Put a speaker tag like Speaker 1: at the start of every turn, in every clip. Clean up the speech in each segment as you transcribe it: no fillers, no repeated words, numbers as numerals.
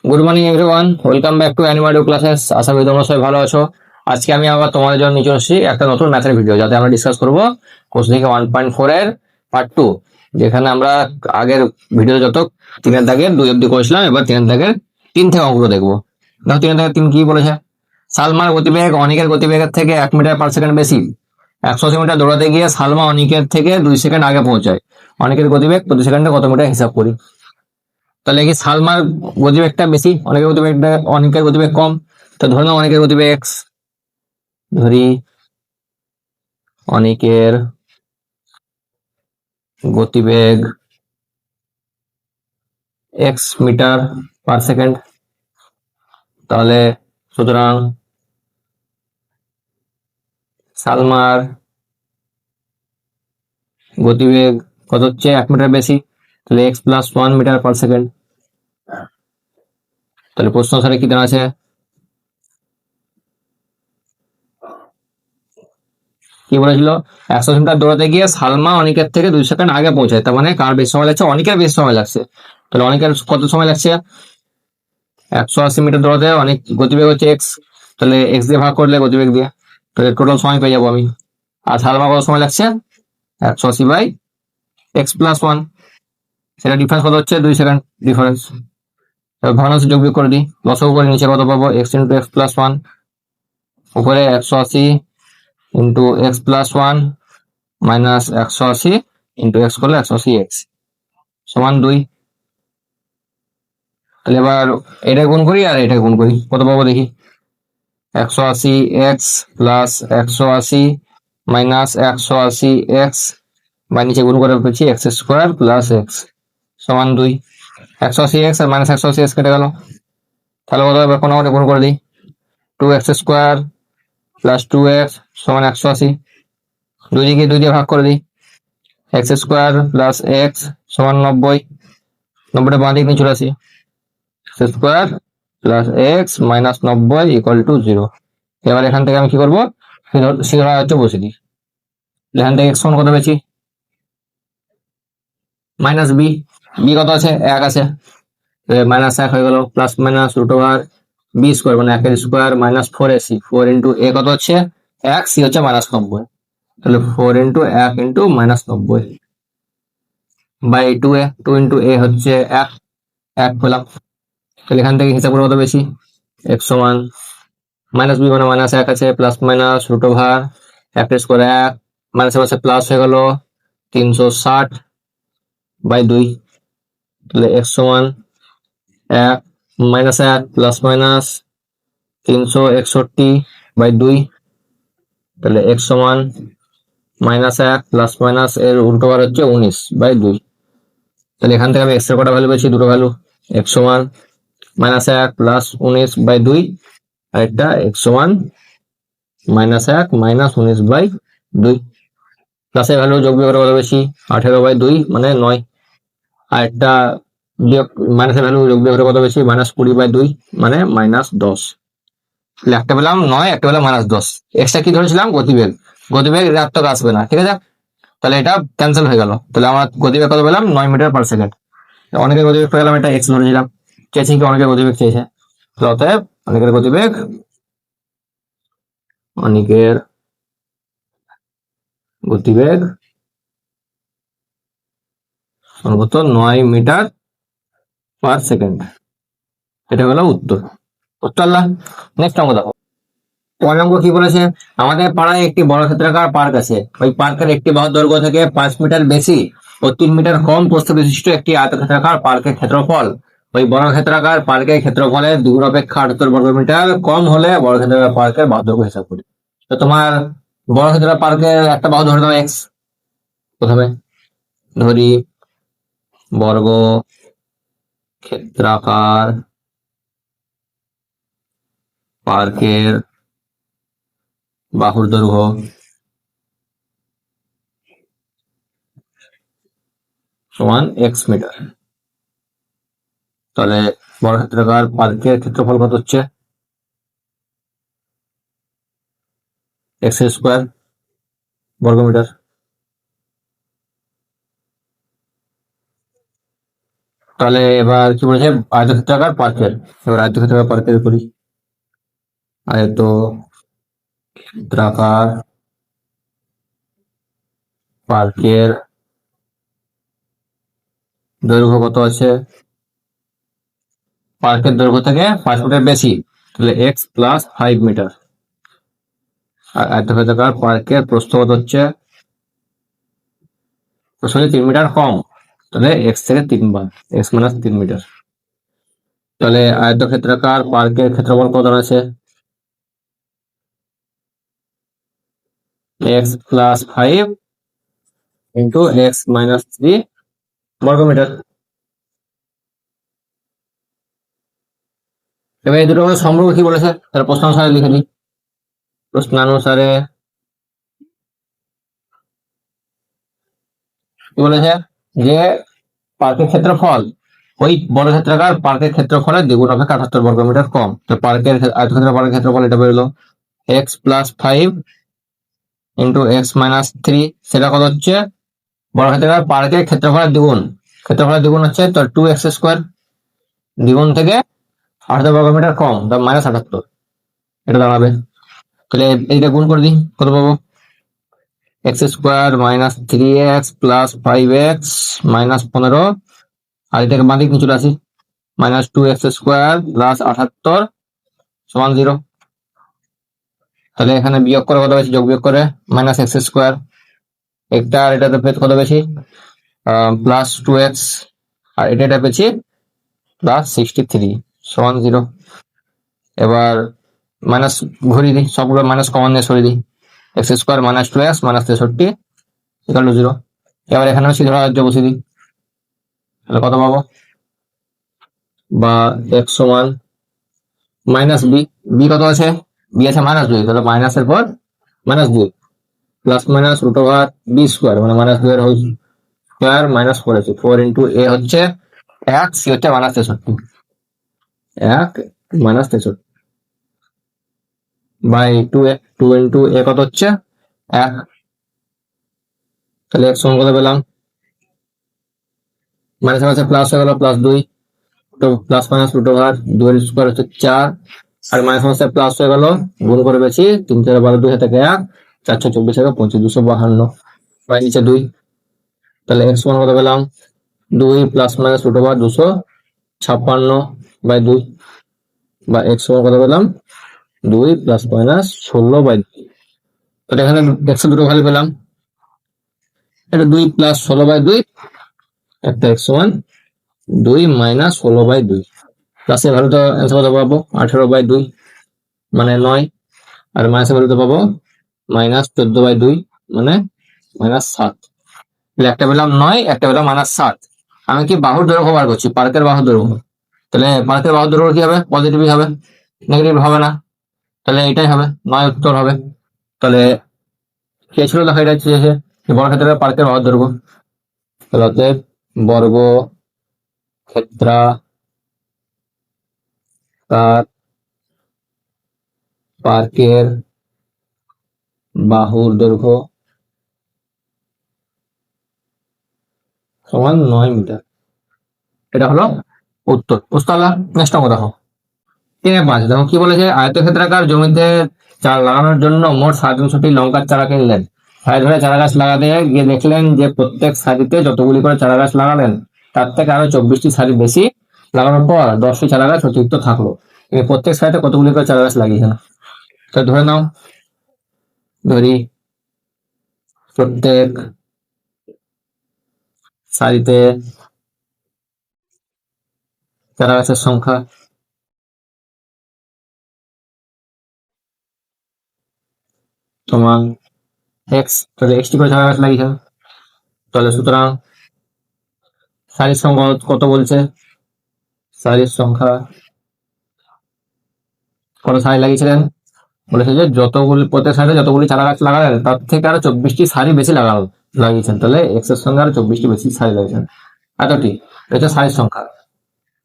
Speaker 1: Good morning everyone, welcome back to animal classes. আশা করি তোমরা সবাই ভালো আছো। আজকে আমি আবার তোমাদের জন্য নিয়ে আসছি একটা নতুন ম্যাথের ভিডিও, যাতে আমরা ডিসকাস করবো কোর্স থেকে 1.4 এর পার্ট 2, যেখানে আমরা আগের ভিডিও যত 3 এর দাগের 2 অব্দি করেছিলাম, এবার 3 এর দাগের 3 থেকে অঙ্কগুলো দেখবো। দেখো 3 এর দাগের 3 কি বলেছে। সালমার গতিবেগ অনিকের গতিবেগের থেকে 1 মিটার/সেকেন্ড বেশি। 180 মিটার দৌড়াতে গিয়ে সালমা অনিকের থেকে 2 সেকেন্ড আগে পৌঁছায়। অনিকের গতিবেগ প্রতি সেকেন্ডে কত মিটার হিসাব করি। তাহলে কি সালমার গতিবেগটা বেশি, অনেকের গতিবেগ কম। তো ধরে নাও অনেকের গতিবেগ এক্স, ধরি অনেকের গতিবেগ x মিটার/সেকেন্ড। তাহলে সুতরাং সালমার গতিবেগ কত হচ্ছে, 1 মিটার বেশি। তাহলে x+1 মিটার/সেকেন্ড। তাহলে প্রশ্ন অনুসারে কি দেওয়া আছে, কি বলেছিল, 180 মিটার দৌড়াতে গিয়ে সালমা অনিকের থেকে 2 সেকেন্ড আগে পৌঁছায়। তার মানে কার বেশি সময় লাগছে, অনিকের বেশি সময় লাগছে। তাহলে অনিকের কত সময় লাগছে, 180 মিটার দৌড়াতে অনেক গতিবেগ হচ্ছে এক্স, তাহলে এক্স দিয়ে ভাগ করলে গতিবেগ দিয়ে, তাহলে টোটাল সময় পেয়ে যাবো আমি। আর সালমা কত সময় লাগছে, 180/x+1, সেটা ডিফারেন্স কত হচ্ছে, 2 সেকেন্ড ডিফারেন্স। ভগ্নাংশ যোগ বিয়োগ করে দিই, লসাগু করে নিচে কত পাবো, x × x+1, উপরে 180 × x+1 মাইনাস 180 × x করলে 180x সমান 2। তাহলে এবার এটা গুণ করি আর এটা গুণ করি, কত পাবো দেখি। 180x প্লাস 180 মাইনাস 180x, বা নিচে গুণ করে পেয়েছি x² প্লাস এক্স সমান 2। 180x আর মাইনাস 180x কেটে গেল, তাহলে কত হবে, কোনো গুণ করে দিই। 2x² প্লাস 2x সমান 180, 2 দিকে 2 দিয়ে ভাগ করে দিই। x² প্লাস এক্স সমান 90, 90টা বাঁ দিকে নিয়ে চলে আসি। x² plus x minus 90 equal to 0। এবার এখান থেকে আমি কি করবো, সিধা হচ্ছে বসে দিই। এখান থেকে এক্স সমান কত পেয়েছি, মাইনাস বি। বি কত আছে, 1 আছে, -1 হয়ে গেল, প্লাস মাইনাস √b² মানে 1 স্কোয়ার মাইনাস 4ac, 4 ইন্টু এ কত হচ্ছে 1, সি হচ্ছে -90। তাহলে 4 into 1 into -90 by 2a, 2 into A হচ্ছে 1 পেলাম। তাহলে এখান থেকে হিসাব করে কত বেশি, x সমান মাইনাস বি মানে -1 আছে, প্লাস মাইনাস √1 1 মাইনাসের পাশে প্লাস হয়ে গেল 360/2। তাহলে x সমান 1 -1 প্লাস মাইনাস 361/2। তাহলে x সমান -1 প্লাস মাইনাস এর উল্টো বার হচ্ছে 19/2। তাহলে এখান থেকে আমি x এর কটা ভ্যালু পেয়েছি, দুটো ভ্যালু, x সমান -1 প্লাস 19/2, আর একটা x সমান -1 মাইনাস 19/2। প্লাসের ভ্যালু যোগ বিয়োগ কত বেশি, 18/2 মানে 9, আর একটা বিয়োগ মাইনাসের ভ্যালু যোগ বিয়োগ কত বেশি, -20/2 মানে -10। তাহলে একটা পেলাম 9, একটা পেলাম -10। এক্সট্রা কি ধরেছিলাম, গতিবেগ। গতিবেগ ঋণাত্মক আসবে না, ঠিক আছে। তাহলে এটা ক্যান্সেল হয়ে গেল। তাহলে আমার গতিবেগ কত পেলাম, 9 মিটার/সেকেন্ড। অনেকের গতিবেগ পেলাম, এটা এক্স ধরেছিলাম, চেয়েছি কি অনেকের গতিবেগ চেয়েছে। অতএব অনেকের গতিবেগ, অনেকের গতিবেগ সর্বোচ্চ 9 মিটার/সেকেন্ড। এটা হলো উত্তর। উত্তর। নেক্সট অঙ্ক দেখো। পরের অঙ্ক কি বলেছে, আমাদের পাড়ায় একটি বড় ক্ষেত্রাকার পার্ক আছে। ওই পার্কের একটি বাহুর দৈর্ঘ্য থেকে 5 মিটার বেশি ও 3 মিটার কম প্রস্থ বিশিষ্ট একটি আয়তক্ষেত্রাকার পার্কের ক্ষেত্রফল। ওই বড় ক্ষেত্রাকার পার্কের ক্ষেত্রফলের দ্বিগুণ অপেক্ষা 78 বর্গমিটার কম হলে বড় ক্ষেত্রাকার পার্কের বাহুর দৈর্ঘ্য হিসাব করি। তো তোমার বড় ক্ষেত্রাকার পার্কের একটা বাহু ধরে নাও এক্স। প্রথমে ধরি বর্গ ক্ষেত্রাকার পার্কের বাহুর দৈর্ঘ্য সমান x মিটার। তাহলে বড় ক্ষেত্রাকার পার্কের ক্ষেত্রফল কত হচ্ছে, x² বর্গমিটার। তাহলে এবার কি বলেছে, আয়তক্ষেত্রাকার পার্কের, এবার আয়তক্ষেত্রাকার পার্কের করি। আয়তক্ষেত্রাকার পার্কের দৈর্ঘ্য কত আছে, পার্কের দৈর্ঘ্য থেকে 5 মিটার বেশি, তাহলে x প্লাস 5 মিটার। আর আয়তক্ষেত্রাকার পার্কের প্রস্থ কত হচ্ছে, 3 মিটার কম, তাহলে x থেকে 3 বার, x মাইনাস 3 মিটার। তাহলে আয়তক্ষেত্রাকার পার্কের ক্ষেত্রফল কত আছে, x plus 5 into x minus 3 বর্গমিটার। এবার এই দুটো সম্পর্ক কি বলেছে, তাহলে প্রশ্ন অনুসারে লিখে দিই। প্রশ্নানুসারে কি বলেছে, যে পার্কের ক্ষেত্রফল ওই বর্গক্ষেত্রাকার পার্কের ক্ষেত্রফলের দ্বিগুণ অপেক্ষা 78 বর্গমিটার কম। তো পার্কের আয়তক্ষেত্রাকার পার্কের ক্ষেত্রফল এটা বেরোলো x plus 5 into x minus 3, সেটা কত হচ্ছে, বর্গক্ষেত্রাকার পার্কের ক্ষেত্রফলের দ্বিগুণ, ক্ষেত্রফলের দ্বিগুণ হচ্ছে তো 2x স্কোয়ার, দ্বিগুণ থেকে 78 বর্গমিটার কম, তা মাইনাস 78 এটা দাঁড়াবে। তাহলে এইটা গুণ করে দিই, কত পাবো, x square minus 3x plus 5x minus 15, আর এটাকে বাঁ দিকে নিয়ে চলে আসি, মাইনাস 2x স্কোয়ার প্লাস 78 সমান 0। তাহলে এখানে বিয়োগ করে কত বেশি, যোগ বিয়োগ করে মাইনাস এক্স স্কোয়ার, একটা আর এটাতে কত বেশি প্লাস 2x, আর এটা পেয়েছি প্লাস 63 সমান 0। এবার মাইনাস ঘুরিয়ে দিই, সবগুলো মাইনাস কমন নিয়ে সরিয়ে দিই, x square minus 2x minus 63 equal to 0। এবার এখানে সিধা রাজ্য বসিয়ে দিই, তাহলে কত পাবো, বা x সমান মাইনাস বি, বি কত আছে, বি আছে মাইনাস 2, তাহলে মাইনাসের পর minus 2 plus minus root over b square, মানে মাইনাস 2 এর হোল স্কোয়ার মাইনাস 4 আছে, 4 ইন্টু এ হচ্ছে 1, সি হচ্ছে মাইনাস 63, 1 মাইনাস 63 বাই 2 ইন্টু এ কত হচ্ছে 1, তাহলে x সমান কত পেলাম, মাইনাস মাইনাসে প্লাস হয়ে গেল plus 2, plus minus root over 2 এর স্কোয়ার হচ্ছে 4, আর মাইনাস মাইনাসে প্লাস হয়ে গেল, গুণ করে পেয়েছি 3 4 12 2 থেকে 1, 4 6 24 থেকে 25 252 বাই নিচে 2, তাহলে x সমান কত পেলাম, 2 plus minus root over 256 by 2, বা x সমান কত পেলাম, 2 প্লাস মাইনাস 16 বাই 2। তাহলে এখানে x এর দুটো ভ্যালু পেলাম, এটা 2 প্লাস 16 বাই 2, একটা x সমান 2 মাইনাস 16 বাই 2, প্লাসের ভ্যালুটা অ্যান্সার কত পাবো, 18 বাই 2 মানে 9, আর মাইনাসের ভ্যালুটা পাবো মাইনাস 14 বাই 2 মানে মাইনাস 7। তাহলে একটা পেলাম 9, একটা পেলাম মাইনাস 7। আমি কি বাহুর দৈর্ঘ্য বার করছি, পার্কের বাহুর দৈর্ঘ্য, তাহলে পার্কের বাহুর দৈর্ঘ্য কি হবে, পজিটিভই হবে, নেগেটিভ হবে না, তাহলে এটাই হবে 9 উত্তর হবে। তাহলে কে ছিল দেখা এটা চেয়েছে বর্গক্ষেত্রাকার পার্কের বাহুর দৈর্ঘ্য, তাহলে অতএব বর্গ ক্ষেত্রাকার পার্কের বাহুর দৈর্ঘ্য সমান 9 মিটার, এটা হলো উত্তর। বুঝতে নেক্সট অঙ্ক দেখো, 3-5 দেখো কি বলেছে, আয়তক্ষেত্রাকার জমিতে চারা লাগানোর জন্য মোট 67টি লঙ্কার চারা কিনলেন। সারি ধরে চারা গাছ লাগাতে গিয়ে দেখলেন যে প্রত্যেক সারিতে যতগুলি করে চারা গাছ লাগালেন তার থেকে আরো 24টি সারি বেশি লাগানোর পর 10টি চারা গাছ অতিরিক্ত থাকলো। প্রত্যেক সারিতে কতগুলি করে চারা গাছ লাগিয়েছেন, তো ধরে নাও, ধরি প্রত্যেক সারিতে চারা গাছের সংখ্যা সমান এক্স, তাহলে এক্সটি করে চারা গাছ লাগিয়েছেন। তাহলে সুতরাং সারির সংখ্যা কত বলছে, সারির সংখ্যা কত সারি লাগিয়েছিলেন, বলেছে যে যতগুলি প্রত্যেক সারিতে যতগুলি চারা গাছ লাগালেন তার থেকে আরো 24টি সারি বেশি লাগিয়েছেন, তাহলে এক্স এর সঙ্গে আরো 24টি বেশি সারি লাগিয়েছেন, এতটি, এটা সারির সংখ্যা।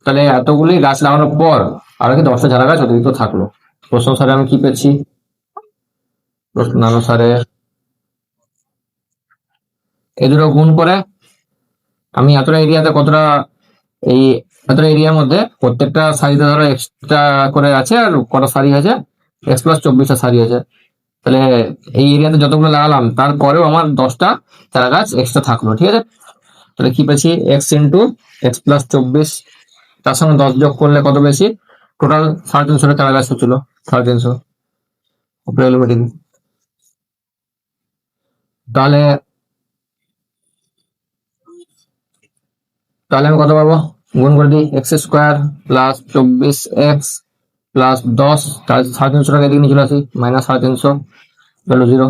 Speaker 1: তাহলে এতগুলি গাছ লাগানোর পর আরো কি 10টা চারা গাছ অতিরিক্ত থাকলো। প্রশ্ন অনুসারে আমি কি পেয়েছি, প্রশ্নানুসারে এই দুটো গুণ করে আমি এতটা এরিয়াতে কতটা এই এতটা এরিয়ার মধ্যে প্রত্যেকটা সারিতে ধরো এক্সট্রা করে আছে, আর কটা সারি আছে, এক্স প্লাস 24টা সারি আছে। তাহলে এই এরিয়াতে যতগুলো লাগালাম তারপরেও আমার 10টা চারা গাছ এক্সট্রা থাকলো, ঠিক আছে। তাহলে কি পেয়েছি, এক্স ইন্টু এক্স প্লাস 24, তার সঙ্গে 10 যোগ করলে কত বেশি, টোটাল 350 চারা গাছ হচ্ছিল, 350 উপরে হলো মিটিং। তাহলে তাহলে আমি কত পাবো, গুণ করে দিই, x square plus 24x plus 10, তাহলে 350 টাকা এদিকে নিয়ে চলে আসি, মাইনাস 350 ভ্যালু 0।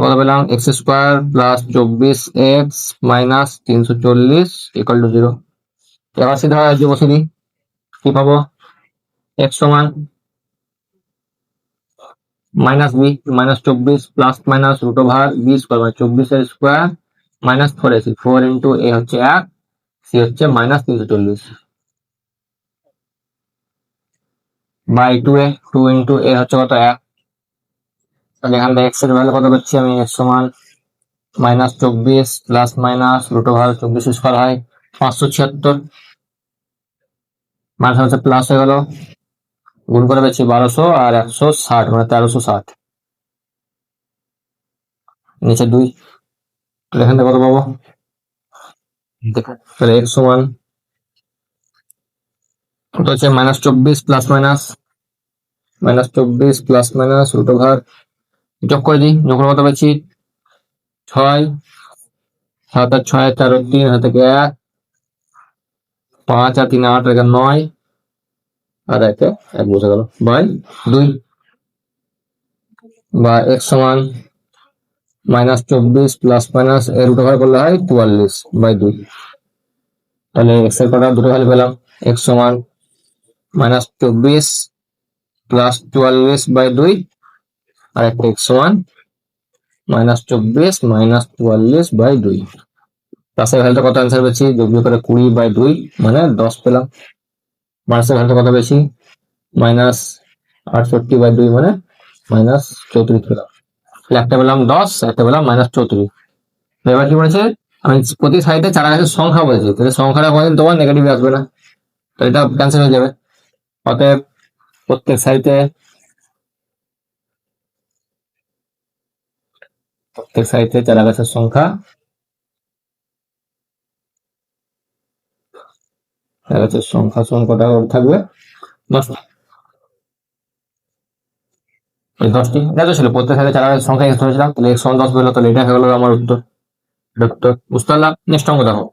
Speaker 1: কত পেলাম, x square plus 24x minus 340 equal to 0। এবার সিধা রাজ্য বসে দিই, কি পাবো, এক্স সমান minus b minus 24 plus minus root over b square, মানে 24 square minus 4ac, 4 into A হচ্ছে 1, সি হচ্ছে minus 340 by 2a, 2 into A হচ্ছে কত 1। তাহলে এখান থেকে এক্স এর ভ্যালু কত পাচ্ছি আমি, এক্স সমান minus 24 plus minus root over 24 square হয় 576, মাইনাস হচ্ছে প্লাস হয়ে গেল, গুণ করে পেয়েছি 1200 আর 160, মানে 1360, নিচে 2। তাহলে এখান থেকে কত পাবো, দেখো তাহলে এক্স সমান কত হচ্ছে, -24 plus minus plus minus root over, যোগ করে দিই, যোগ করে কত পাচ্ছি 6, 7 আর 6 4 3 হাতে থেকে 1, 5 আর 3 8 একে 9, আর একে 1 বসে গেল বাই 2, বা এক্স সমান -24 প্লাস মাইনাস এর রুট ওভার করলে হয় 44 বাই 2। তাহলে এক্স এর কটা দুটো ভ্যালু পেলাম, এক্স সমান -24 প্লাস 44 বাই 2, আর একটা এক্স সমান -24 মাইনাস 44 বাই 2। প্লাসের ভ্যালুটা কত অ্যান্সার পেয়েছি, যোগ বিয়োগ করে 20 বাই 2 মানে 10 পেলাম। মাইনাসের ভ্যালুটা কত পেয়েছি, -68 বাই 2 মানে -34 পেলাম। একটা পেলাম 10, একটা পেলাম -34। এবার কি বলেছে, আমি প্রতি সাইডে চারা গাছের সংখ্যা বলেছি, তাহলে সংখ্যাটা কোনোদিন তোমার নেগেটিভ আসবে না, তো এটা ক্যান্সেল হয়ে যাবে। অতএব প্রত্যেক সাইডে চারা গাছের সংখ্যা, চারা গাছের সংখ্যা সমান কটা থাকবে, 10টি। এই 10টি দেখো ছিল, প্রত্যেক সাইডে চারা গাছের সংখ্যা এক্স ধরেছিলাম, তাহলে এক্স সমান 10 পেলো, তাহলে এটা হয়ে গেল আমার উত্তর। বুঝতে পারলাম। নেক্সট অঙ্ক দেখো,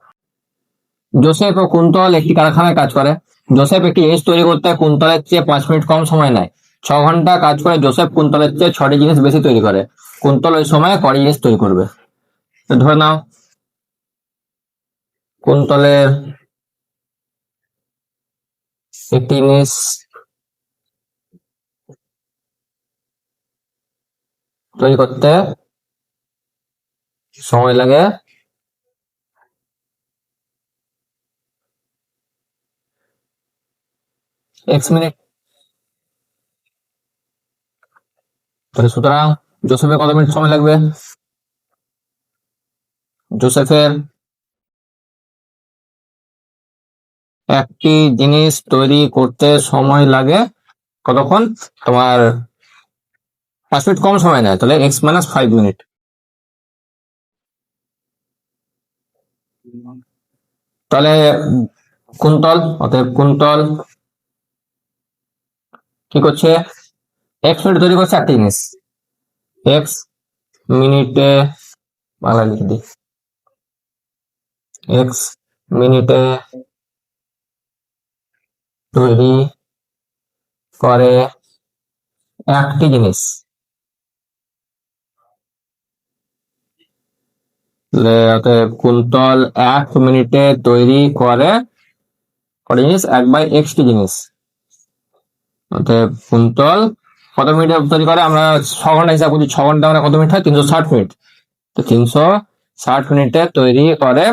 Speaker 1: জোসেফ ও কুন্তল একটি কারখানায় কাজ করে। জোসেফ একটি জিনিস তৈরি করতে কুন্তলের চেয়ে 5 মিনিট কম সময় নেয়। 6 ঘন্টা কাজ করে জোসেফ কুন্তলের চেয়ে 6টি জিনিস বেশি তৈরি করে। কুন্তল ওই সময়ে কটি জিনিস তৈরি করবে, তো ধরে নাও কুন্তলের একটি জিনিস তৈরি করতে সময় লাগে x মিনিট। তাহলে সুতরাং জোসেফের কত মিনিট সময় লাগবে, জোসেফের একটি জিনিস তৈরি করতে সময় লাগে কতক্ষণ, তোমার 5 মিনিট কম সময় নেয়, তাহলে x-5 মিনিট। তাহলে কুন্তল, অতএব কুন্তল কি করছে, x মিনিট তৈরি করছে একটা জিনিস, x মিনিটে, বাংলা লিখে দিই, x মিনিটে তৈরি করে একটি জিনিস। অতএব কুন্তল 1 মিনিটে তৈরি করে কটা জিনিস, 1/x টি জিনিস। অতএব কুন্তল কত মিনিটে তৈরি করে, আমরা 6 ঘন্টা হিসাব করছি, 6 ঘন্টা মানে কত মিনিট হয়, 360 মিনিট। তো 360 মিনিটে তৈরি করে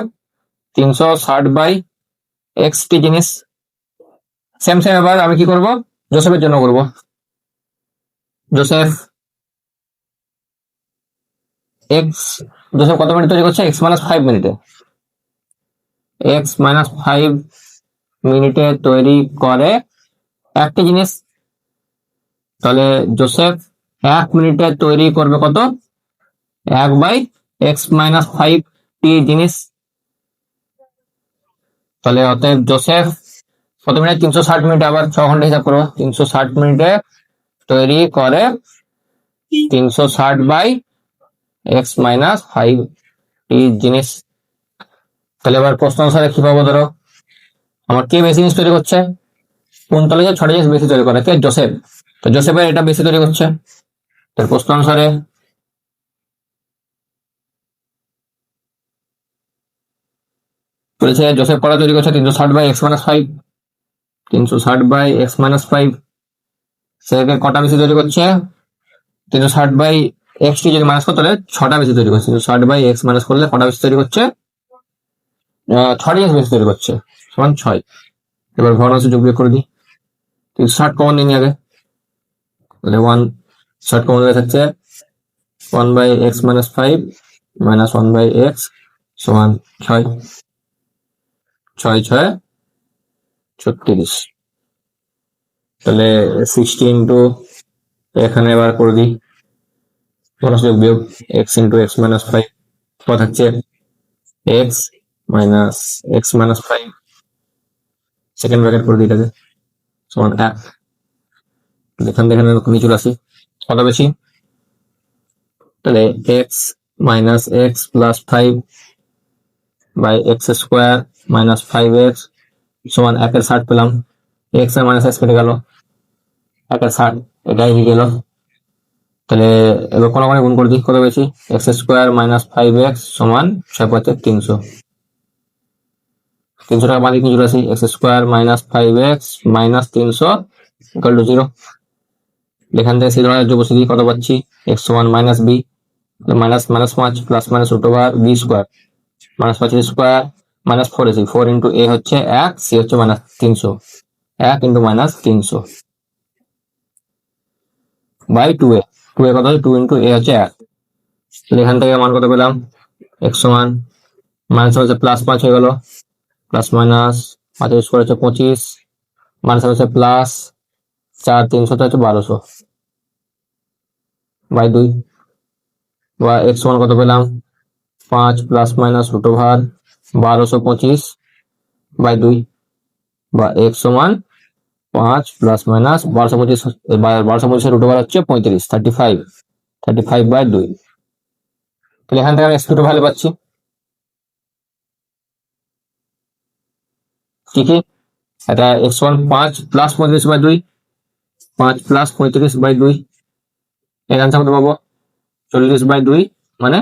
Speaker 1: 360/x টি জিনিস। সেম সেম এবার আমি কি করব, জোসেফের জন্য করব। জোসেফ এক্স, জোসেফ কত মিনিট তৈরি করছে, x-5 মিনিটে। এক্স মাইনাস 5 মিনিটে তৈরি করে একটি জিনিস, তাহলে জোসেফ 1 মিনিটে তৈরি করবে কত? 1/x-5 টি জিনিস। তাহলে অতএব জোসেফ কত মিনিট? 360 মিনিটে, আবার 6 ঘন্টা হিসাব করবো। 360 মিনিটে তৈরি করে 360/x-5 টি জিনিস। তাহলে এবার প্রশ্ন অনুসারে কি পাবো? ধরো আমার কে বেশি জিনিস তৈরি করছে? কোন তলে যে 6টা জিনিস বেশি তৈরি করে? কে? জোসেফ। তো জোসেফের এটা বেশি তৈরি করছে। তার প্রশ্ন অনুসারে বলেছে জোসেফ কটা তৈরি করছে? 360/x-5। 360/x-5 সে কটা বেশি তৈরি করছে? 360/x টি যদি মাইনাস করতে হলে 6টা বেশি তৈরি করছে। 360/x মাইনাস করলে কটা বেশি তৈরি করছে? 6টা জিনিস বেশি তৈরি করছে, সমান 6। এবার ভগ্নাংশ যোগ বিয়োগ করে দিই। 360 কমন নিয়ে আগে, তাহলে 1 কমন থাকছে 1/x-5 মাইনাস 1/x সমান 6। 6 36। তাহলে 60 ইন্টু, এখানে এবার করে দিই ভগ্নাংশ যোগ বিয়োগ, x ইন্টু x-5 কত থাকছে? x minus x-5 second bracket করে দিই এটাকে, সমান 1। এখান থেকে এখানে চলে আসি, কত বেশি? তাহলে x minus x plus 5 by x square minus 5x সমান 1/60 পেলাম। x এর মাইনাস x কেটে গেল, 1/60 এটাই হয়ে গেল। তাহলে এবার কোন গুণ করে দিই, কত বেশি? x² মাইনাস 5x সমান 6×300। 300 টাকা বাদিকে চলে আসি, x² minus 5x minus 300 equal to 0। এখান থেকে সেই ধরনের যোগ বসিয়ে দিই, কত পাচ্ছি? x সমান minus b, minus minus 5 plus minus root over b square minus 5 square minus 4ac, 4 into a হচ্ছে 1, c হচ্ছে minus 300, 1 into minus 300 by 2a। 2a কত? 2 ইন্টু a হচ্ছে 1। তাহলে এখান থেকে মান কত পেলাম? x সমান মাইনাস হচ্ছে প্লাস 5 হয়ে গেল, প্লাস মাইনাস 5 স্কোয়ার হচ্ছে 25, মাইনাস হচ্ছে প্লাস 4, 300 হচ্ছে 1200 বাই 2। বা x সমান কত পেলাম? 5 plus minus root over 1225 by 2। বা x সমান 5 প্লাস মাইনাস 1225, 1225 রুট ওভার হচ্ছে 35, 35 বাই 2। তাহলে এখান থেকে আমি x দুটো ভ্যালু পাচ্ছি, কি কি? এটা x সমান 5 প্লাস 35 বাই 2, 5 প্লাস 35 বাই 2 এর আনসার কত পাবো? 40/2 মানে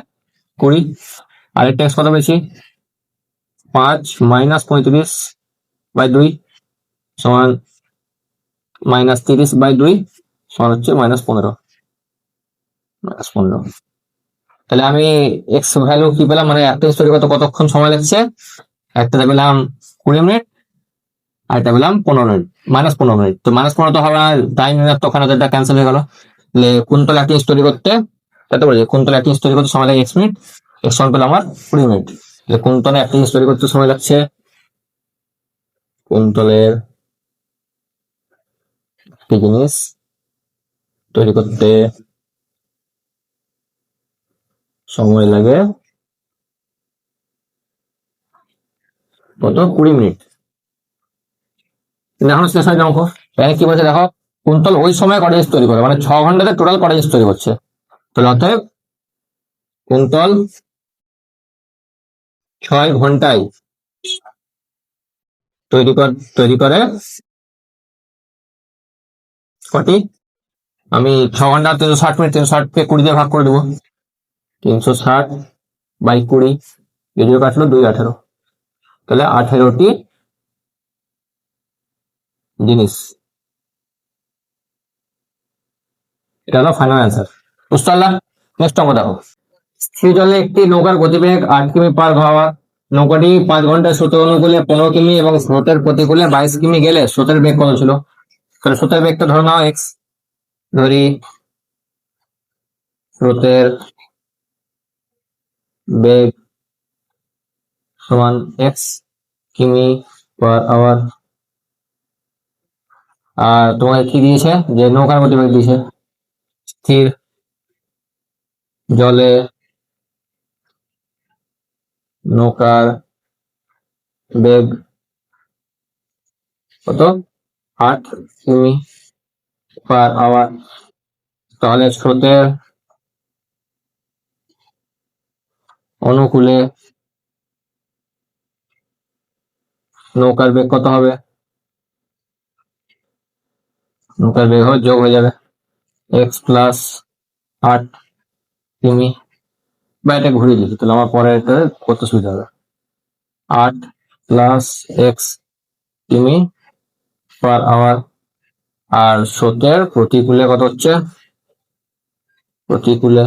Speaker 1: 20। আরেকটা x কত বেশি? 5 মাইনাস 35 বাই 2 সমান মাইনাস 30 বাই 2 সমান হচ্ছে মাইনাস 15। তাহলে আমি এক্স ভ্যালু কি পেলাম? মানে একটা স্টোরি কতক্ষণ সময় লাগছে? একটাতে পেলাম 20 মিনিট, আর একটা পেলাম 15 মিনিট, মাইনাস 15 মিনিট। তো মাইনাস 15 তো হবে না, টাইম তখন এটা ক্যান্সেল হয়ে গেল। তাহলে কুন্তল একটা স্টোরি করতে, তাতে বলছে কুন্তল একটা স্টোরি করতে সময় লাগে x মিনিট, x সমান পেলাম আমার 20 মিনিট। তাহলে কুন্তলে একটা স্টোরি করতে সময় লাগছে, কুন্তলের একটি জিনিস তৈরি করতে সময় লাগে কত? 20 মিনিট। এখন শেষ হয় অঙ্ক। এখানে কি বলছে দেখো, কুন্তল ওই সময় কটা জিনিস তৈরি করে, মানে 6 ঘন্টাতে টোটাল কটা জিনিস তৈরি করছে। তাহলে অতএব কুন্তল 6 ঘন্টায় তৈরি করে কটি? আমি 6 ঘন্টা 360 মিনিট, 360 কে 20 দিয়ে ভাগ করে দেবো। 360 বাই 20, এদিকে কাটলো 2 18, তাহলে 18টি জিনিস। এটা হলো ফাইনাল অ্যান্সার। বুঝতে পারলাম? নেক্সট অঙ্ক দেখো। স্থির জলে একটি নৌকার গতিবেগ 8 কিমি পার ঘন্টা। নৌকাটি 5 ঘন্টায় স্রোতের অনুকূলে 15 কিমি এবং স্রোতের প্রতিকূলে 22 কিমি গেলে স্রোতের বেগ কত ছিল? তাহলে স্রোতের বেগটা ধরে নাও এক্স, ধরি স্রোতের বেগ সমান এক্স। কিমি পার আওয়ার। আর তোমাকে কি দিয়েছে, যে নৌকার গতিবেগ দিয়েছে, স্থির জলে নৌকার বেগ কত, 8 কিমি পার আওয়ার। তাহলে স্রোতের অনুকূলে নৌকার বেগ কত হবে, নৌকার বেগ হবে যোগ হয়ে যাবে এক্স প্লাস 8 কিমি, বা এটা ঘুরিয়ে লিখি তাহলে আমার পরে এটা করতে সুবিধা হবে। 8 + x কিমি পার আওয়ার। আর স্রোতের প্রতিকূলে কত হচ্ছে, প্রতিকূলে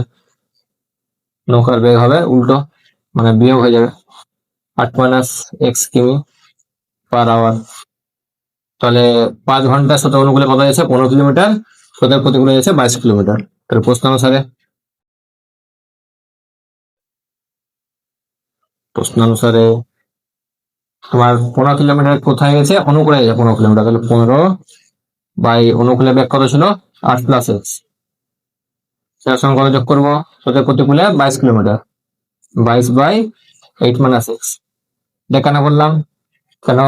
Speaker 1: নৌকার বেগ হবে উল্টো, মানে বিয়োগ হয়ে যাবে 8 - x কিমি পার আওয়ার। তাহলে 5 ঘন্টা স্রোতের অনুকূলে কত যাচ্ছে, 15 কিলোমিটার, স্রোতের প্রতিকূলে যাচ্ছে 22 কিলোমিটার। তাহলে প্রশ্নানুসারে তোমার 15 কিলোমিটার কোথায় গেছে, অনুকূলে গেছে 15 কিলোমিটার, তাহলে 15 বাই অনুকূলে বেগ কত ছিল, 8 + x, সেটার সঙ্গে কত যোগ করবো, স্রোতের প্রতিকূলে 22 কিলোমিটার, 22/8 - x। এটা কেন করলাম, কেন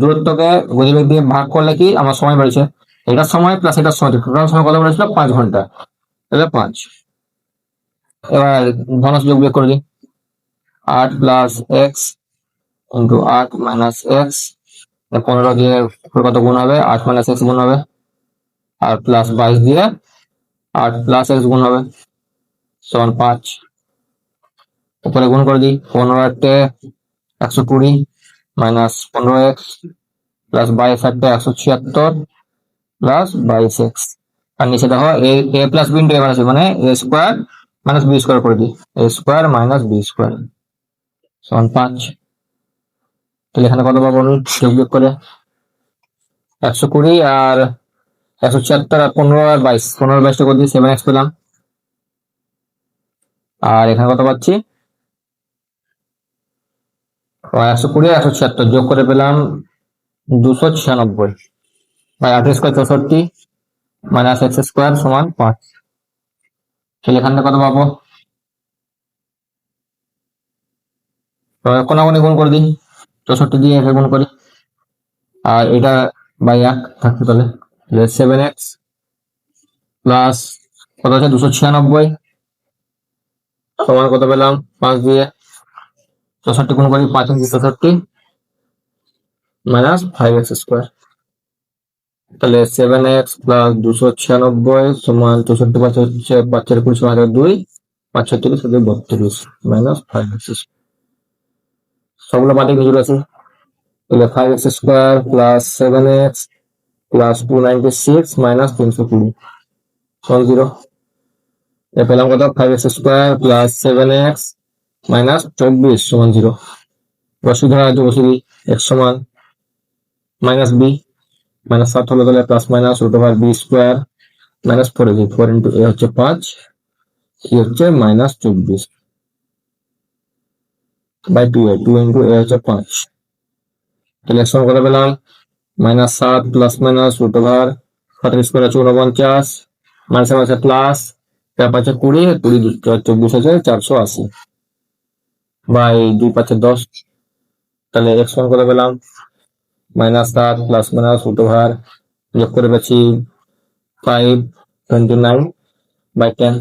Speaker 1: দূরত্বকে গতিবেগ দিয়ে ভাগ করলে কি আমার সময় বেড়েছে, এটার সময় প্লাস এটার সময়, টোটাল সময় কত বেড়েছিল, 5 ঘন্টা, তাহলে 5। এবার ঘনজ যোগ বিয়োগ করে দিই, 8 + x ইন্টু 8 - x, 15 দিয়ে কত গুণ হবে, 8 - x গুণ হবে, আর প্লাস 22 দিয়ে 8 + x গুণ হবে, সমান 5। উপরে গুণ করে দিই, 15 × 1 = 120 minus 15x plus 22 × 1 = 176 plus 22x। আর নিচে দেখো a plus b into a minus b, মানে a square minus b square করে দিই, a square minus b square সমান 5। তাহলে এখানে কত পাবো, যোগ বিয়োগ করে 120 আর 176 আর 15 আর 22, 15 আর 22 করে দিই, 7x পেলাম। আর এখানে কত পাচ্ছি, 120 আর 176 যোগ করে পেলাম 296, by 8 square 64 minus x square সমান 5। তাহলে এখানে কত পাবো, কোনাকুনি গুণ করে দিই, 64 দিয়ে একে গুণ করি, আর এটা বাই 1 থাকছে, তাহলে 7x প্লাস কত আছে 296 সমান কত পেলাম, 5 দিয়ে 64 গুণ করি, 5 × 64 মাইনাস 5x স্কোয়ার। তাহলে 7x প্লাস 296 সমান 64 5 হচ্ছে 5 4 20 সমান 2, 5 36 32 মাইনাস 5x, সবগুলো বাদে কিছু আছে, তাহলে 5x square plus 7x plus 296 minus 320 সমান 0। এ পেলাম কত, 5x square plus 7x minus 24 সমান 0। সুবিধা আছে বসে দিই, x সমান মাইনাস b, মাইনাস 7 হলো তাহলে plus minus √b square minus 4ab, 4 × a হচ্ছে 5, c হচ্ছে মাইনাস 24 বাই 2a, 2 × a হচ্ছে 5। তাহলে x সমান কত পেলাম, মাইনাস 7 প্লাস মাইনাস √7 স্কোয়ার হচ্ছে 49, মাইনাস আছে প্লাস 5 × 20, 20 24 হচ্ছে 480 বাই 2 5 10। তাহলে x সমান কত পেলাম, মাইনাস 7 প্লাস মাইনাস √, যোগ করে পেয়েছি 529 বাই 10,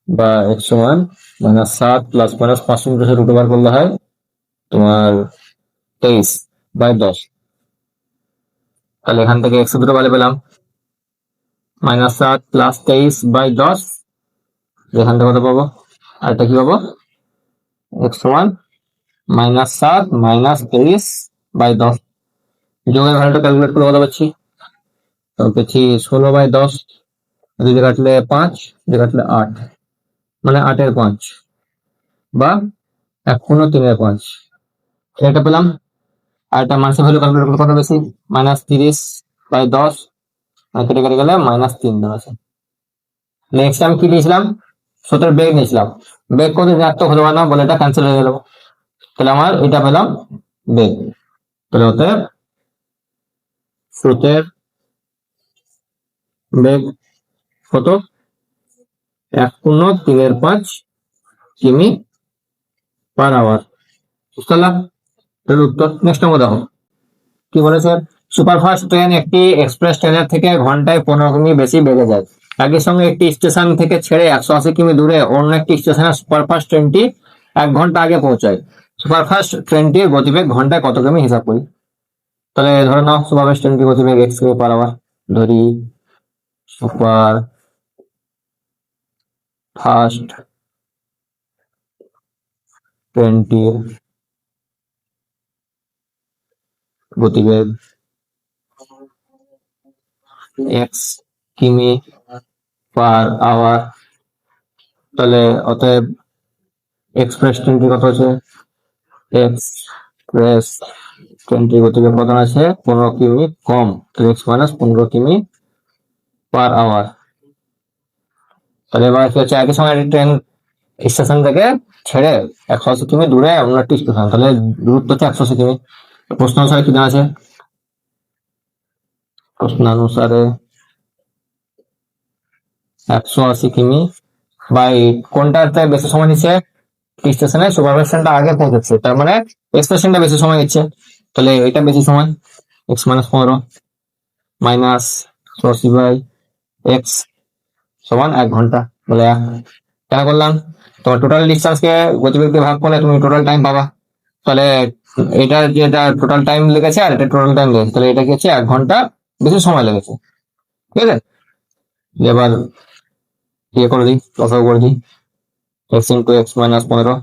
Speaker 1: বা x সমান মাইনাস 7 প্লাস মাইনাস 5 √, করলে হয় তোমার 23 বাই 10। তাহলে এখান থেকে x দুটো ভ্যালু পেলাম, মাইনাস 7 প্লাস 23 বাই 10, এখান থেকে কত পাবো, আর এটা কি পাবো, x সমান মাইনাস 7 মাইনাস 23 বাই 10, যোগের ভ্যালুটা ক্যালকুলেট করে কত পাচ্ছি, তো পেয়েছি 16 বাই 10, দুই কাটলে 5, দুই কাটলে 8, মানে 8-এর 5 বা 1/3-5, এটা পেলাম। আর এটা মাসের ভ্যালু ক্যালকুলেট করলে কত বেশি, মাইনাস 30 বাই 10, কেটে কেটে গেলে মাইনাস 3 আছে। নেক্সট আমি কি দিয়েছিলাম, স্রোতের বেগ নিয়েছিলাম, বেগ কত ঋণাত্মক হতে পারে না বলে এটা ক্যান্সেল হয়ে গেল, তাহলে আমার এটা পেলাম বেগ। তাহলে অতএব স্রোতের বেগ কত? 1.35 কিমি পার আওয়ার। বুঝতে পারলাম? এর উত্তর। নেক্সট নম্বর দেখো কি বলেছে, সুপারফাস্ট ট্রেন একটি এক্সপ্রেস ট্রেনের থেকে ঘন্টায় 15 কিমি বেশি বেগে যায়। একই সঙ্গে একটি স্টেশন থেকে ছেড়ে 180 কিমি দূরে অন্য একটি স্টেশনে সুপারফাস্ট ট্রেনটি 1 ঘন্টা আগে পৌঁছায়। সুপারফাস্ট ট্রেনটির গতিবেগ ঘন্টায় কত কিমি হিসাব করি। তাহলে ধরে নাও সুপারফাস্ট ট্রেনটির গতিবেগ x কিমি পার আওয়ার। ধরি সুপার ফাস্ট ট্রেনটির গতিবেগ x কিমি পার আওয়ার। তাহলে অতএব এক্সপ্রেস ট্রেনটি কত আছে? এক্সপ্রেস ট্রেনটির গতিবেগ কত আছে? 15 কিমি কম, তাহলে x মাইনাস 15 কিমি পার আওয়ার। তাহলে এবার কি হচ্ছে, একই সময় ট্রেন স্টেশন থেকে ছেড়ে 180 কিমি দূরে অন্য একটি স্টেশন, তাহলে দূরত্ব হচ্ছে 180 কিমি। প্রশ্ন অনুসারে কি আছে? প্রশ্নানুসারে 180 কিমি বাই কোনটাতে বেশি সময় নিচ্ছে? স্টেশনে সুপারফাস্ট ট্রেনটা আগে পৌঁছেছে, তার মানে এক্সপ্রেশনটা বেশি সময় নিচ্ছে, তাহলে এটা বেশি সময়। x minus 15 minus 180 by x সমান 1 ঘন্টা, বলে 1। কেন করলাম? তোমার টোটাল ডিস্টেন্সকে গতিবেগ দিয়ে ভাগ করলে তুমি টোটাল টাইম পাবা। তাহলে এটা যেটা টোটাল টাইম লেগেছে আর এটা টোটাল টাইম লেগেছে, তাহলে এটা কি হচ্ছে 1 ঘন্টা বেশি সময় লেগেছে। ঠিক আছে, এবার ইয়ে করে দিই, লসাগু করে দিই। x ইন্টু এক্স মাইনাস 15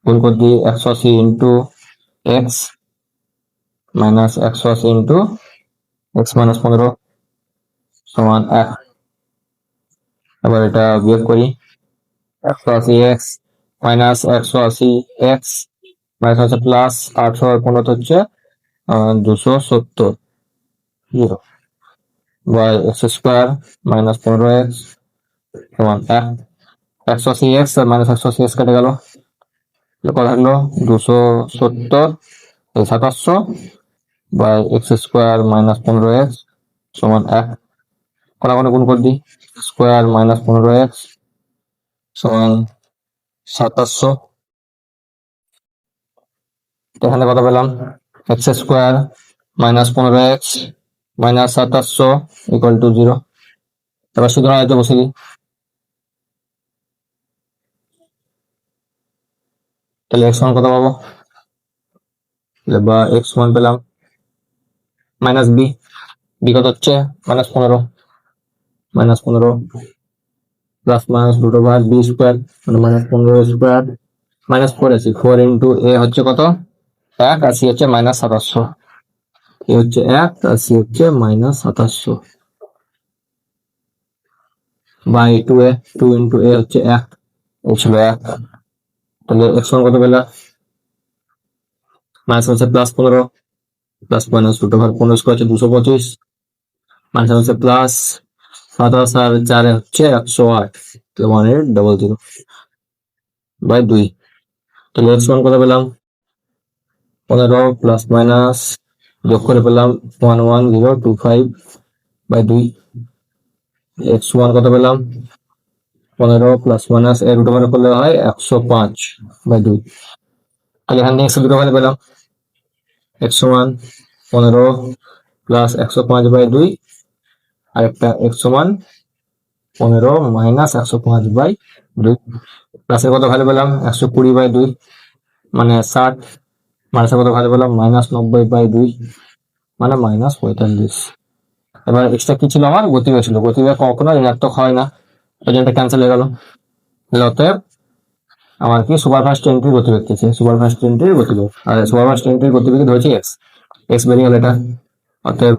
Speaker 1: গুণ করে দিই 180 into x minus 180 into x minus 15 সমান 1। এবার এটা বিয়োগ করি, 180 এক্স মাইনাস 180 এক্স মাইনাস হচ্ছে প্লাস 815 হচ্ছে 270 zero by x square minus 15x সমান 1। 180 এক্স আর মাইনাস 180 এক্স কেটে গেল, কত থাকলো? 270 2700 by x square minus 15x সমান 1। কোনাকুনি গুণ করে দিই, স্কোয়ার মাইনাস 15x সমান 2700। এখানে কত পেলাম? X square minus 15x minus 2700 equal to 0। এবার শুধু আয়তে বসে দিই, তাহলে এক্স মান কত পাবো? বা এক্স মান পেলাম মাইনাস বি। বি কত হচ্ছে? মাইনাস 15 প্লাস মাইনাস দুটো ভাগ বি স্কোয়ার মানে মাইনাস 15 স্কোয়ার মাইনাস 4 আছে 4 ইন্টু এ হচ্ছে কত? 1 আর সি হচ্ছে মাইনাস 2700। এ হচ্ছে 1 আর সি হচ্ছে minus 2700 by 2 A 2 into A হচ্ছে 1, ও ছিল 1। তাহলে এক্স মান কত পেলাম? মাইনাস হচ্ছে প্লাস 15 প্লাস মাইনাস দুটো ভাগ 15 স্কোয়ার হচ্ছে 225 মাইনাস হচ্ছে প্লাস 27 আর 4 হচ্ছে 108, 1800 বাই 2। তাহলে এক্স মান কত পেলাম? 15 প্লাস মাইনাস যোগ করে পেলাম 11025 বাই 2। এক্স ওয়ান কত পেলাম? 15 প্লাস মাইনাস এর রুট ওভার করলে হয় 105 বাই 2। তাহলে এখান থেকে দুটো ভ্যালু পেলাম, এক্স ওয়ান 15 প্লাস 105 বাই 2 আর একটা এক্স ওয়ান 15 মাইনাস 105 বাই 2। প্লাসের কত ভ্যালু পেলাম? 120 বাই 2 মানে 60। মাইনাসের কত ভ্যালু পেলাম? মাইনাস 90 বাই 2 মানে মাইনাস 45। এবার এক্সট্রা কি ছিল? আমার গতিবেগ ছিল। গতিবেগ কখনো ঋণাত্মক হয় না, ওই জন্য ক্যান্সেল হয়ে গেল। অতএব আমার কি সুপারফাস্ট ট্রেনটির গতিবেগ দিচ্ছে, সুপারফাস্ট ট্রেনটির গতিবেগ, আর সুপারফাস্ট ট্রেনটির গতিবেগ ধরেছি এক্স, এক্স বেরিয়ে গেল এটা। অতএব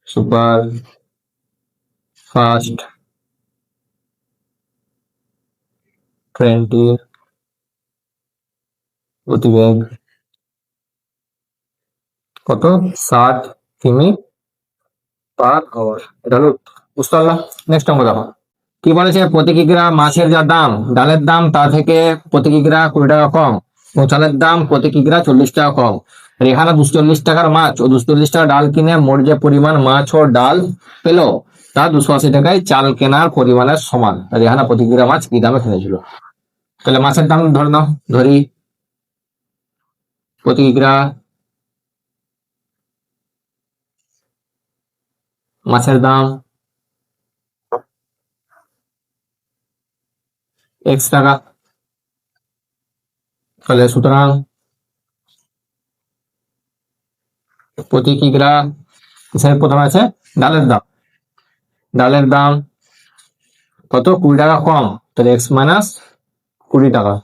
Speaker 1: সুপার ফাস্ট ট্রেনটির গতিবেগ কত? 60 কিমি পার আওয়ার। এটা হলো, বুঝতে পারলাম? নেক্সট অঙ্ক দেখো কি বলেছে, প্রতি কিগ্রা মাছের যা দাম, ডালের দাম তা থেকে প্রতি কিগ্রা 20 টাকা কম, ও চালের দাম প্রতি কিগ্রা 40 টাকা কম। আর এখানে 240 টাকার মাছ ও 240 টাকা ডাল কিনে মোট যে পরিমাণ মাছ ও ডাল পেলো তা 280 টাকায় চাল কেনার পরিমাণের সমান। আর এখানে প্রতি কিগ্রা মাছ কি দামে কিনেছিল। তাহলে মাছের দাম ধরে নাও, ধরি প্রতি কিগ্রা মাছের দাম x টাকা। তাহলে সুতরাং প্রতি কিগ্রা প্রথমে আছে ডালের দাম, ডালের দাম কত 20 টাকা কম, তাহলে x মাইনাস 20 টাকা।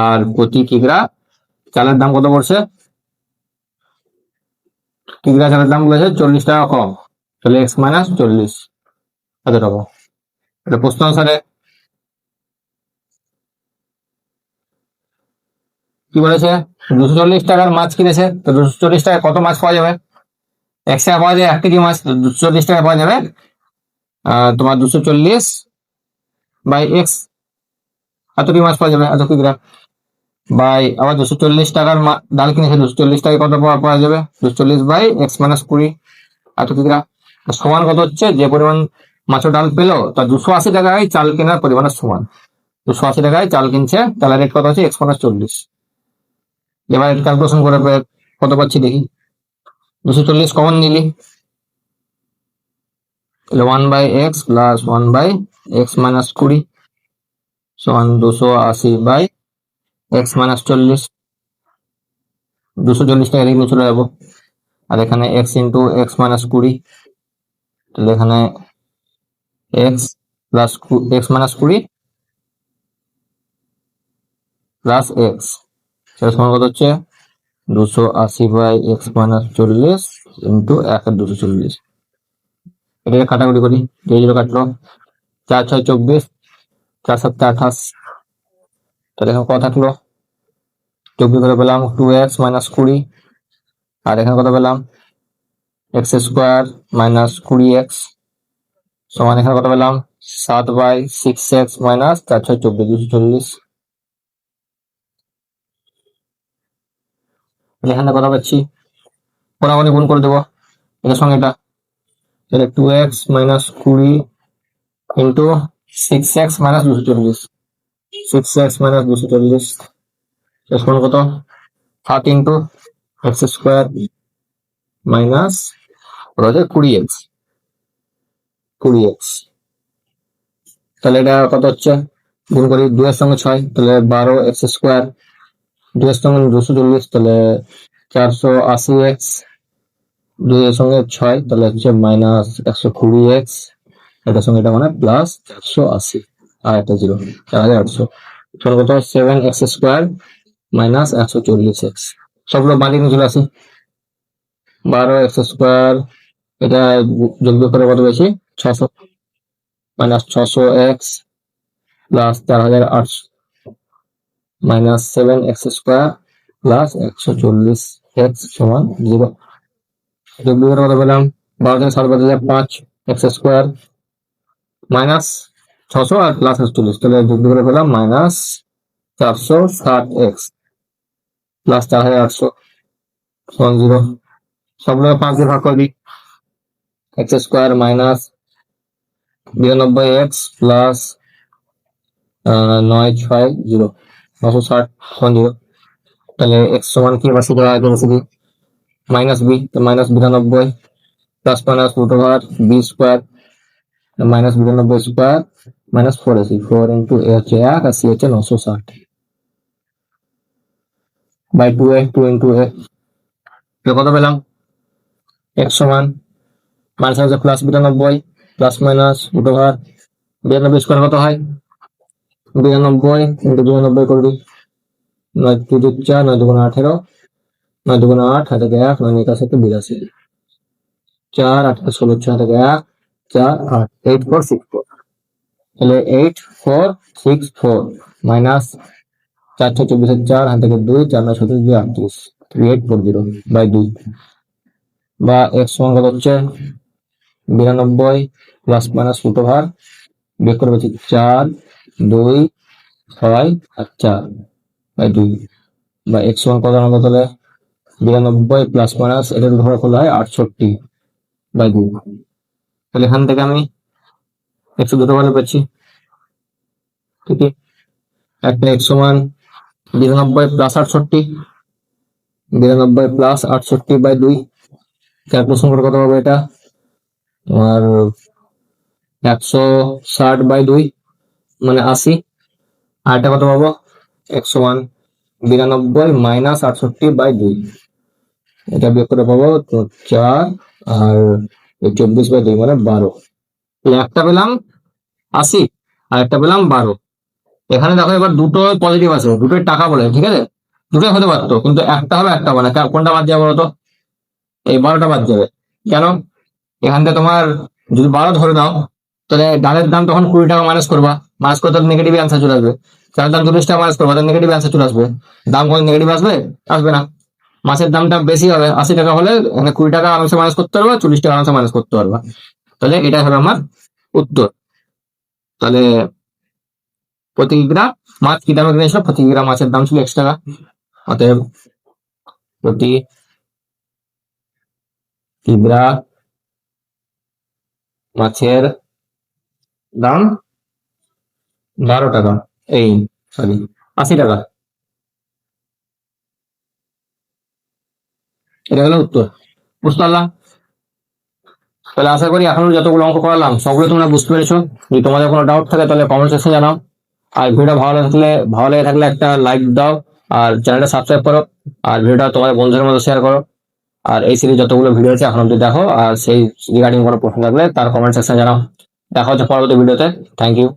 Speaker 1: আর প্রতি কিগ্রা চালের দাম কত পড়ছে, কিগ্রা চালের দাম বলেছে 40 টাকা কম, তাহলে x মাইনাস 40 এত টাকা। এটা প্রশ্ন অনুসারে কি বলেছে, 240 টাকার মাছ কিনেছে, তো 240 টাকায় কত মাছ পাওয়া যাবে, 1 টাকা পাওয়া যায় 1 কেজি মাছ, 240 টাকা পাওয়া যাবে তোমার 240/x এত কি মাছ পাওয়া যাবে, এত কিগ্রা বাই আবার 240 টাকার ডাল কিনেছে, 240 টাকায় কত পাওয়া যাবে, 240/x মাইনাস 20 এত কিগ্রা সমান কত হচ্ছে, যে পরিমাণ মাছ ডাল পেলো তা 280 টাকায় চাল কেনার পরিমাণের সমান। 280 টাকায় চাল কিনছে, তাহলে রেট কত হচ্ছে x মাইনাস 40। এবার ক্যালকুলেশন করে কত পাচ্ছি দেখি, 240 কমন নিলি, তাহলে 1/x প্লাস 1/x মাইনাস 20 সমান 280/x মাইনাস 40। 240 টাকা এদিকে চলে যাবো, আর এখানে x ইন্টু এক্স মাইনাস 20, তাহলে এখানে x plus x minus 20 plus x, সেটা সমান কত হচ্ছে 280/x মাইনাস 40 ইন্টু 1/240। এটাকে কাটাকুটি করি, 0 কাটলো, 4 6 24, 4 7 28, তাহলে এখানে কত থাকলো 24 করে পেলাম 2x মাইনাস 20, আর এখানে কত পেলাম x স্কোয়ার মাইনাস 20x সমান এখানে কত পেলাম 7/6x মাইনাস 4 6 24 240। এখানে কত পাচ্ছি, কোনাকুনি গুণ করে দেবো এটার সঙ্গে এটা, তাহলে 2x minus 20 into 6x minus 240, 6x minus 240 সমান কত 7 into x square minus 20x 20x। তাহলে এটা কত হচ্ছে, গুণ করি 2 এর সঙ্গে 6, তাহলে 12x স্কোয়ার, 2 এর সঙ্গে 240, তাহলে 480x, 2 এর সঙ্গে 6, তাহলে হচ্ছে মাইনাস 120x, এটার সঙ্গে এটা মানে প্লাস 480, আর একটা 0 4800 সমান কত 7x স্কোয়ার মাইনাস 140x। সবগুলো বাড়ি নিয়ে চলে আসি, 12x স্কোয়ার এটা যোগ করে কত বেশি 600 minus 600x plus 4800 minus 7x square plus 140x সমান 0। যোগ করে কত পেলাম 12 থেকে 7 বাদ দিলে 5x স্কোয়ার মাইনাস 600 আর প্লাস 140, তাহলে যোগ করে পেলাম মাইনাস 460x প্লাস 4800 সমান 0। সবগুলো 5 দিয়ে ভাগ করে দিই, x square minus 92x plus 960 960 সমান 0। তাহলে x সমান কি বাসি দেওয়া আছে বাসি মাইনাস b, তো minus 92 plus minus root over b square minus 92 square minus 4ac, 4 into a হচ্ছে 1 আর c হচ্ছে 960 বাই 2a, 2 ইন্টু a, কত পেলাম x সমান মাইনাস হচ্ছে plus 92 plus minus root over 92 square কত হয় 92 ইন্টু 92 করে দিই, 9 2 4 9 2 18, 9 2 8 হাতে 1 9 1 7 82, 4 8 16 6 হাতে 1 4 8 8464, তাহলে 8464 মাইনাস 4 6 24 4 হাতে 2 4 9 17 2 38, 3840 বাই 2 বা x সমান কত হচ্ছে 92 প্লাস মাইনাস রুট ওভার বের করে পাচ্ছি 4 2 6 আর 4 বাই 2 বা এক্স ওয়ান কত আমরা তাহলে 92 প্লাস মাইনাস এটা ধরে খোলা হয় 68/2। তাহলে এখান থেকে আমি একশো দুটো ভ্যালু পাচ্ছি, ঠিক আছে। একটা এক্স সমান 92 প্লাস 68, 92 প্লাস 68/2। ক্যালকুলেশন করে কত হবে এটা তোমার 160/2 মানে 80। আর এটা কত পাবো এক্স সমান 92 মাইনাস 68/2, এটা বিয়োগ করে পাবো তো 4 আর 24/2 মানে 12। একটা পেলাম 80 আর একটা পেলাম 12। এখানে দেখো এবার দুটো পজিটিভ আছে, দুটোই টাকা বলে, ঠিক আছে, দুটোই হতে পারতো কিন্তু একটা হবে একটা হবে না। কোনটা বাদ যাবে বলতো? এই 12টা বাদ যাবে। কেন? এখান থেকে তোমার যদি 12 ধরে দাও তাহলে ডালের দাম তখন 20 টাকা মাইনাস করবা, মাইনাস করে তাহলে নেগেটিভ অ্যান্সার চলে আসবে। চালের দাম 40 টাকা মাইনাস করবা তাহলে নেগেটিভ অ্যান্সার চলে আসবে। দাম কোনো নেগেটিভ আসবে? আসবে না। মাছের দামটা বেশি হবে, 80 টাকা হলে এখানে 20 টাকা আরামসে মাইনাস করতে পারবা, 40 টাকা আরামসে মাইনাস করতে পারবা। তাহলে এটাই হবে আমার উত্তর। তাহলে প্রতি কিগ্রা মাছ কি দামে কিনেছিল? প্রতি কিগ্রা মাছের দাম ছিল 1 টাকা। অতএব প্রতি কিগ্রা মাছের দাম 12 টাকা, এই সরি 80 টাকা। এটা হলো উত্তর। বুঝতে পারলাম? তাহলে আশা করি এখন যতগুলো অঙ্ক করালাম সবগুলো তোমরা বুঝতে পেরেছো। যদি তোমাদের কোনো ডাউট থাকে তাহলে কমেন্ট সেকশনে জানাও। আর ভিডিওটা ভালো লেগে থাকলে একটা লাইক দাও, আর চ্যানেলটা সাবস্ক্রাইব করো, আর ভিডিওটা তোমাদের বন্ধুদের মধ্যে শেয়ার করো। আর এই সিরিজ যতগুলো ভিডিও আছে এখন অব্দি দেখো, আর সেই রিগার্ডিং কোনো প্রশ্ন থাকলে তার কমেন্ট সেকশনে জানাও। দেখা হচ্ছে পরবর্তী ভিডিওতে। Thank you.